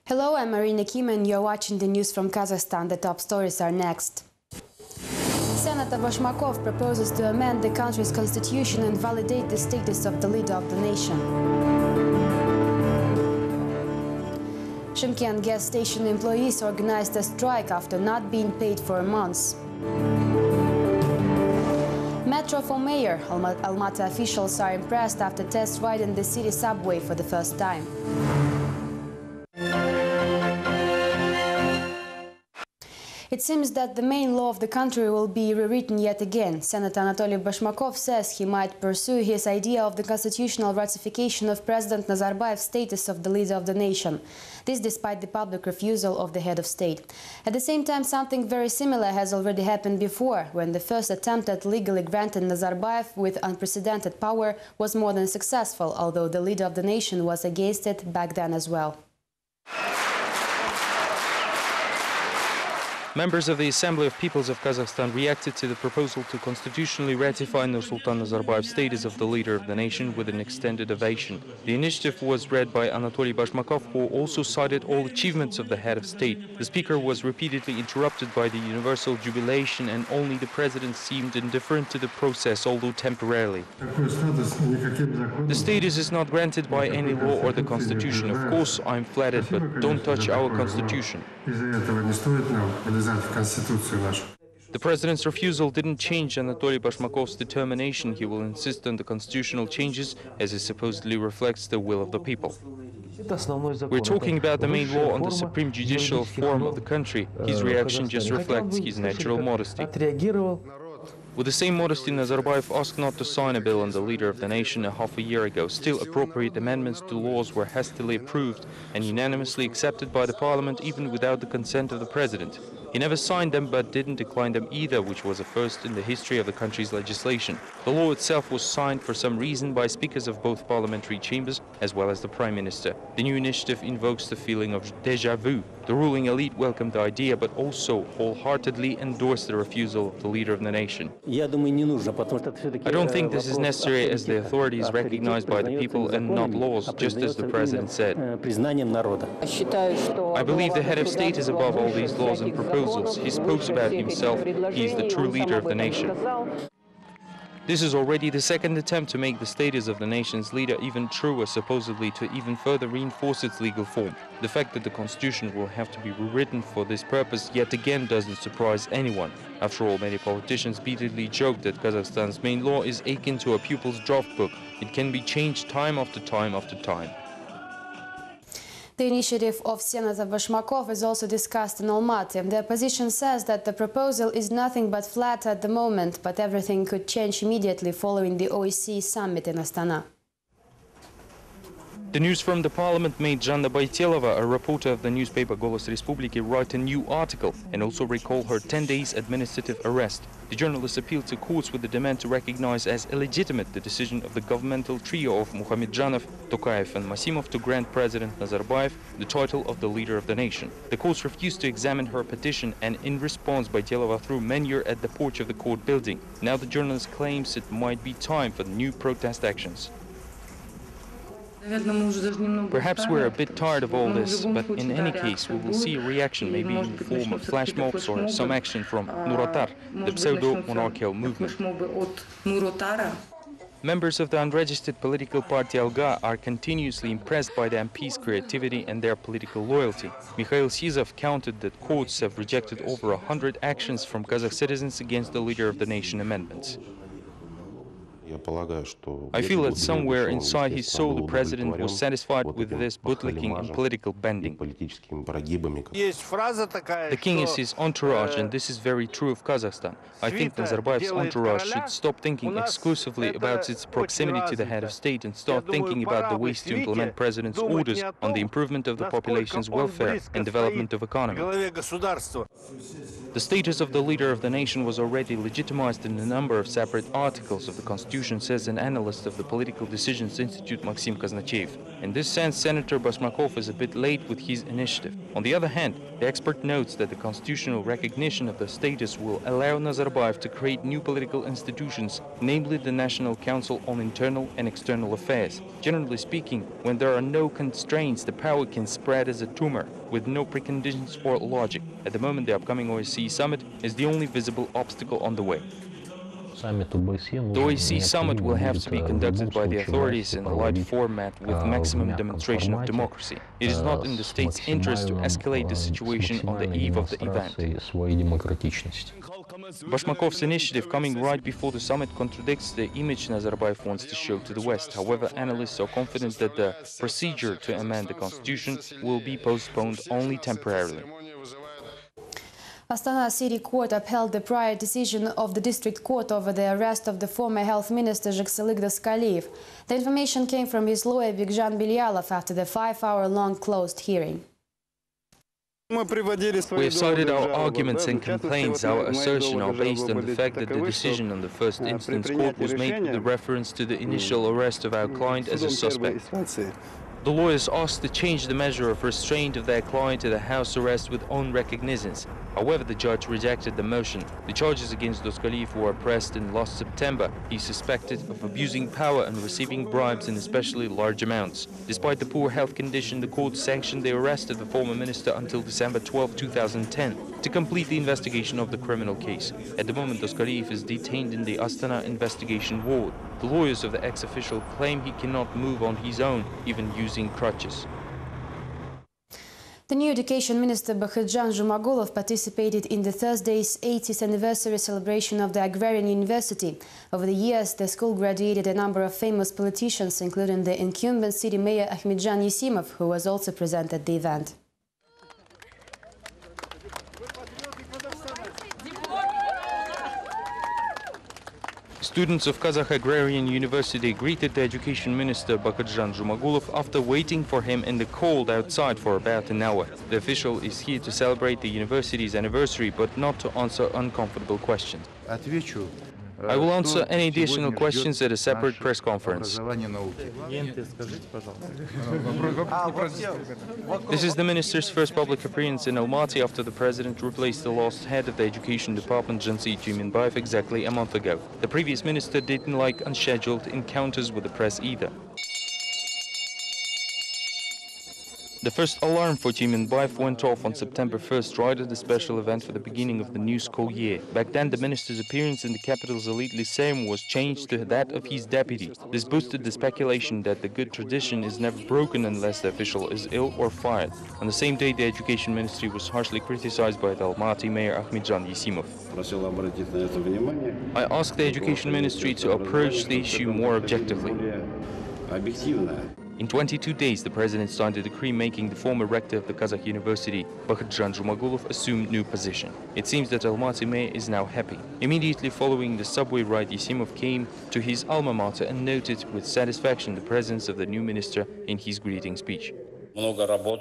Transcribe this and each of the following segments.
Hello, I'm Marina Kim and you're watching the news from Kazakhstan. The top stories are next. Senator Bashmakov proposes to amend the country's constitution and validate the status of the leader of the nation. Shymkent gas station employees organized a strike after not being paid for months. Metro for mayor. Almaty officials are impressed after test riding the city subway for the first time. It seems that the main law of the country will be rewritten yet again. Senator Anatoly Bashmakov says he might pursue his idea of the constitutional ratification of President Nazarbayev's status of the leader of the nation. This despite the public refusal of the head of state. At the same time, something very similar has already happened before, when the first attempt at legally granting Nazarbayev with unprecedented power was more than successful, although the leader of the nation was against it back then as well. Members of the Assembly of Peoples of Kazakhstan reacted to the proposal to constitutionally ratify Nursultan Nazarbayev's status of the leader of the nation with an extended ovation. The initiative was read by Anatoly Bashmakov, who also cited all achievements of the head of state. The speaker was repeatedly interrupted by the universal jubilation, and only the president seemed indifferent to the process, although temporarily. The status is not granted by any law or the constitution. Of course, I'm flattered, but don't touch our constitution. The president's refusal didn't change Anatoly Bashmakov's determination. He will insist on the constitutional changes as it supposedly reflects the will of the people. We're talking about the main law on the supreme judicial form of the country. His reaction just reflects his natural modesty. With the same modesty, Nazarbayev asked not to sign a bill on the leader of the nation half a year ago. Still, appropriate amendments to laws were hastily approved and unanimously accepted by the parliament, even without the consent of the president. He never signed them, but didn't decline them either, which was a first in the history of the country's legislation. The law itself was signed for some reason by speakers of both parliamentary chambers, as well as the prime minister. The new initiative invokes the feeling of déjà vu. The ruling elite welcomed the idea, but also wholeheartedly endorsed the refusal of the leader of the nation. I don't think this is necessary, as the authority is recognized by the people and not laws, just as the president said. I believe the head of state is above all these laws and proposals. He spoke about himself. He is the true leader of the nation. This is already the second attempt to make the status of the nation's leader even truer, supposedly to even further reinforce its legal form. The fact that the constitution will have to be rewritten for this purpose yet again doesn't surprise anyone. After all, many politicians repeatedly joke that Kazakhstan's main law is akin to a pupil's draft book. It can be changed time after time after time. The initiative of Senator Bashmakov is also discussed in Almaty. The opposition says that the proposal is nothing but flat at the moment, but everything could change immediately following the OSCE summit in Astana. The news from the parliament made Janna Baitelova, a reporter of the newspaper Golos Respubliki, write a new article and also recall her 10 days administrative arrest. The journalist appealed to courts with the demand to recognize as illegitimate the decision of the governmental trio of Muhamedjanov, Tokayev and Masimov to grant President Nazarbayev the title of the leader of the nation. The courts refused to examine her petition, and in response Baitelova threw manure at the porch of the court building. Now the journalist claims it might be time for new protest actions. Perhaps we're a bit tired of all this, but in any case we will see a reaction, maybe in the form of flash mobs or some action from Nurotar, the pseudo-monarchical movement. Members of the unregistered political party Alga are continuously impressed by the MP's creativity and their political loyalty. Mikhail Sizov counted that courts have rejected over 100 actions from Kazakh citizens against the leader of the nation amendments. I feel that somewhere inside his soul the president was satisfied with this bootlicking and political bending. The king is his entourage, and this is very true of Kazakhstan. I think Nazarbayev's entourage should stop thinking exclusively about its proximity to the head of state and start thinking about the ways to implement president's orders on the improvement of the population's welfare and development of economy. The status of the leader of the nation was already legitimized in a number of separate articles of the constitution, constitution, says an analyst of the Political Decisions Institute, Maxim Kaznachev. In this sense, Senator Bashmakov is a bit late with his initiative. On the other hand, the expert notes that the constitutional recognition of the status will allow Nazarbayev to create new political institutions, namely the National Council on Internal and External Affairs. Generally speaking, when there are no constraints, the power can spread as a tumor, with no preconditions or logic. At the moment, the upcoming OSCE summit is the only visible obstacle on the way. The OSCE summit will have to be conducted by the authorities in a light format with maximum demonstration of democracy. It is not in the state's interest to escalate the situation on the eve of the event. Bashmakov's initiative coming right before the summit contradicts the image Nazarbayev wants to show to the West. However, analysts are confident that the procedure to amend the constitution will be postponed only temporarily. Astana City Court upheld the prior decision of the District Court over the arrest of the former Health Minister Zhaksalyk Daskaliev. The information came from his lawyer Bigjan Bilyalov after the 5-hour-long closed hearing. We have cited our arguments and complaints. Our assertion are based on the fact that the decision on the first instance court was made with reference to the initial arrest of our client as a suspect. The lawyers asked to change the measure of restraint of their client to the house arrest with own recognizance. However, the judge rejected the motion. The charges against Daskaliev were pressed in last September. He's suspected of abusing power and receiving bribes in especially large amounts. Despite the poor health condition, the court sanctioned the arrest of the former minister until December 12, 2010 to complete the investigation of the criminal case. At the moment, Daskaliev is detained in the Astana investigation ward. The lawyers of the ex-official claim he cannot move on his own, even using crutches. The new Education Minister Bakhtjan Zhumagulov participated in the Thursday's 80th anniversary celebration of the Agrarian University. Over the years, the school graduated a number of famous politicians, including the incumbent city mayor Akhmedjan Yesimov, who was also present at the event. Students of Kazakh Agrarian University greeted the Education Minister Bakhtjan Zhumagulov after waiting for him in the cold outside for about an hour. The official is here to celebrate the university's anniversary, but not to answer uncomfortable questions. I will answer any additional questions at a separate press conference. This is the minister's first public appearance in Almaty after the president replaced the last head of the education department, Jansi Jiminbayev, exactly a month ago. The previous minister didn't like unscheduled encounters with the press either. The first alarm for Jiminbayev went off on September 1st, right at the special event for the beginning of the new school year. Back then, the minister's appearance in the capital's elite lyceum was changed to that of his deputy. This boosted the speculation that the good tradition is never broken unless the official is ill or fired. On the same day, the education ministry was harshly criticized by the Almaty mayor Akhmedjan Yesimov. I asked the education ministry to approach the issue more objectively. In 22 days, the president signed a decree making the former rector of the Kazakh University, Bakhtjan Zhumagulov, assume new position. It seems that Almaty mayor is now happy. Immediately following the subway ride, Yesimov came to his alma mater and noted with satisfaction the presence of the new minister in his greeting speech.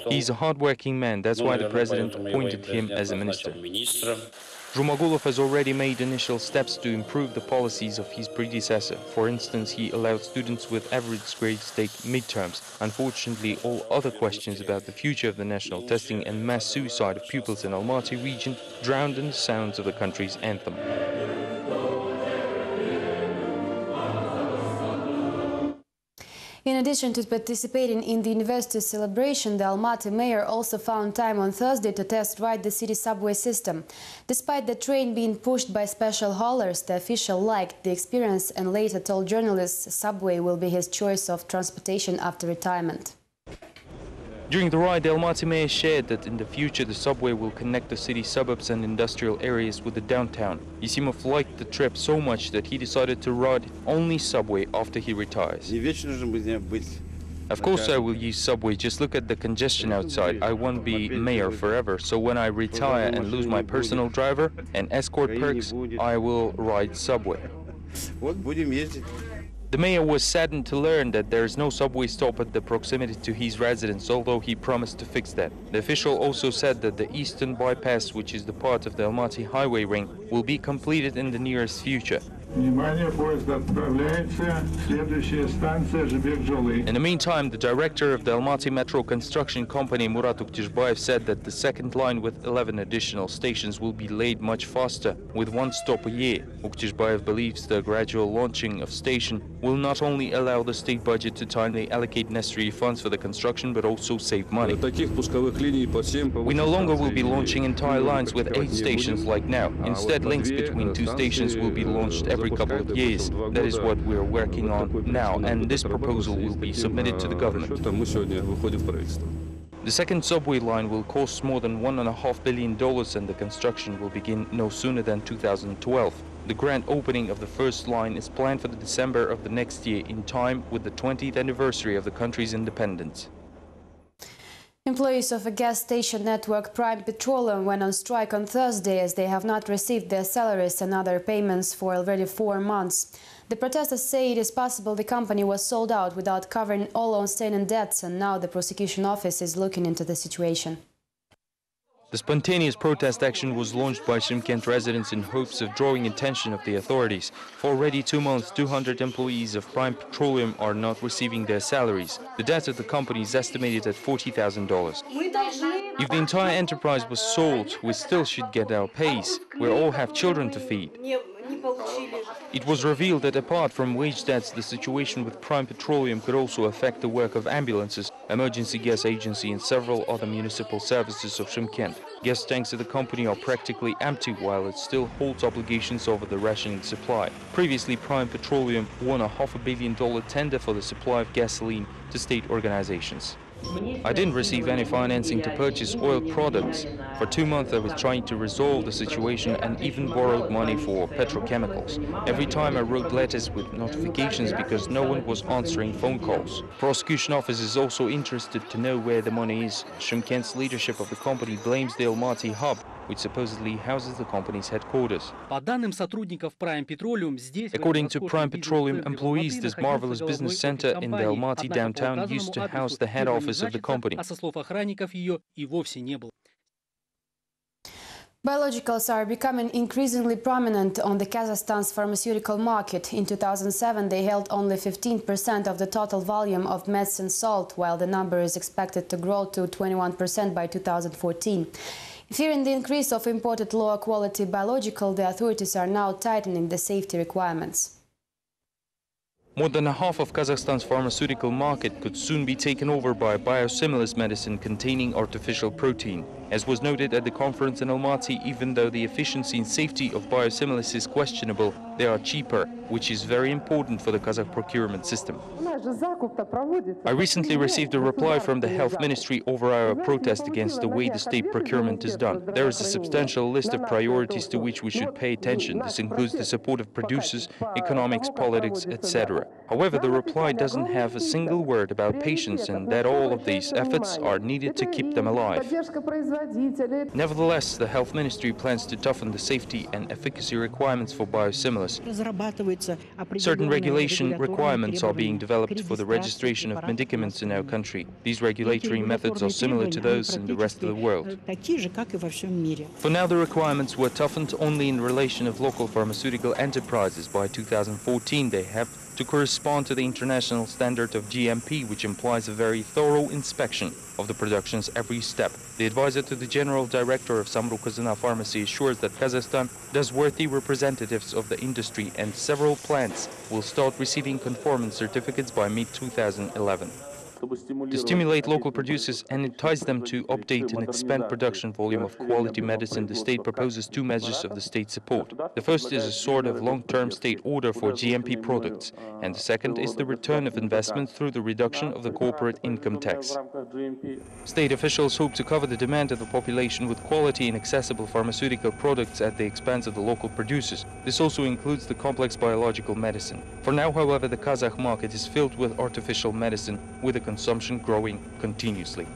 He's a hard-working man, that's why the president appointed him as a minister. Zhumagulov has already made initial steps to improve the policies of his predecessor. For instance, he allowed students with average grades take midterms. Unfortunately, all other questions about the future of the national testing and mass suicide of pupils in Almaty region drowned in the sounds of the country's anthem. In addition to participating in the university's celebration, the Almaty mayor also found time on Thursday to test-ride the city subway system. Despite the train being pushed by special haulers, the official liked the experience and later told journalists subway will be his choice of transportation after retirement. During the ride, the Almaty mayor shared that in the future the subway will connect the city suburbs and industrial areas with the downtown. Yesimov liked the trip so much that he decided to ride only subway after he retires. Of course I will use subway, just look at the congestion outside. I won't be mayor forever, so when I retire and lose my personal driver and escort perks, I will ride subway. The mayor was saddened to learn that there is no subway stop at the proximity to his residence, although he promised to fix that. The official also said that the eastern bypass, which is the part of the Almaty highway ring, will be completed in the nearest future. Внимание, поезд отправляется. Следующая станция Жибек-Джолы. In the meantime, the director of the Almaty Metro Construction Company, Murat Uktishbayev, said that the second line with 11 additional stations will be laid much faster, with one stop a year. Uktishbayev believes the gradual launching of station will not only allow the state budget to timely allocate necessary funds for the construction, but also save money. We no longer will be launching entire lines with 8 stations like now. Instead, links between 2 stations will be launched every couple of years. That is what we are working on now, and this proposal will be submitted to the government. The second subway line will cost more than $1.5 billion, and the construction will begin no sooner than 2012. The grand opening of the first line is planned for the December of the next year, in time with the 20th anniversary of the country's independence. Employees of a gas station network Prime Petroleum went on strike on Thursday as they have not received their salaries and other payments for already 4 months. The protesters say it is possible the company was sold out without covering all outstanding debts, and now the prosecution office is looking into the situation. The spontaneous protest action was launched by Shymkent residents in hopes of drawing attention of the authorities. For already 2 months, 200 employees of Prime Petroleum are not receiving their salaries. The debt of the company is estimated at $40,000. If the entire enterprise was sold, we still should get our pays. We all have children to feed. It was revealed that apart from wage debts, the situation with Prime Petroleum could also affect the work of ambulances, emergency gas agency and several other municipal services of Shymkent. Gas tanks of the company are practically empty, while it still holds obligations over the rationing supply. Previously, Prime Petroleum won a $500 million tender for the supply of gasoline to state organizations. I didn't receive any financing to purchase oil products. For 2 months I was trying to resolve the situation and even borrowed money for petrochemicals. Every time I wrote letters with notifications because no one was answering phone calls. Prosecution office is also interested to know where the money is. Shymkent's leadership of the company blames the Almaty hub, which supposedly houses the company's headquarters. According to Prime Petroleum employees, this marvelous business center in the Almaty downtown used to house the head office of the company. Biologicals are becoming increasingly prominent on the Kazakhstan's pharmaceutical market. In 2007, they held only 15% of the total volume of medicine sold, while the number is expected to grow to 21% by 2014. Fearing the increase of imported lower-quality biological, the authorities are now tightening the safety requirements. More than half of Kazakhstan's pharmaceutical market could soon be taken over by biosimilars medicine containing artificial protein. As was noted at the conference in Almaty, even though the efficiency and safety of biosimilars is questionable, they are cheaper, which is very important for the Kazakh procurement system. I recently received a reply from the Health Ministry over our protest against the way the state procurement is done. There is a substantial list of priorities to which we should pay attention. This includes the support of producers, economics, politics, etc. However, the reply doesn't have a single word about patients and that all of these efforts are needed to keep them alive. Nevertheless, the Health Ministry plans to toughen the safety and efficacy requirements for biosimilars. Certain regulation requirements are being developed for the registration of medicaments in our country. These regulatory methods are similar to those in the rest of the world. For now, the requirements were toughened only in relation of local pharmaceutical enterprises. By 2014, they have to correspond to the international standard of GMP, which implies a very thorough inspection of the production's every step. The advisor to the General Director of Samruk-Kazana Pharmacy assures that Kazakhstan does worthy representatives of the industry, and several plants will start receiving conformance certificates by mid-2011. To stimulate local producers and entice them to update and expand production volume of quality medicine, the state proposes 2 measures of the state support. The first is a sort of long-term state order for GMP products, and the second is the return of investment through the reduction of the corporate income tax. State officials hope to cover the demand of the population with quality and accessible pharmaceutical products at the expense of the local producers. This also includes the complex biological medicine. For now, however, the Kazakh market is filled with artificial medicine, with the consumption growing continuously.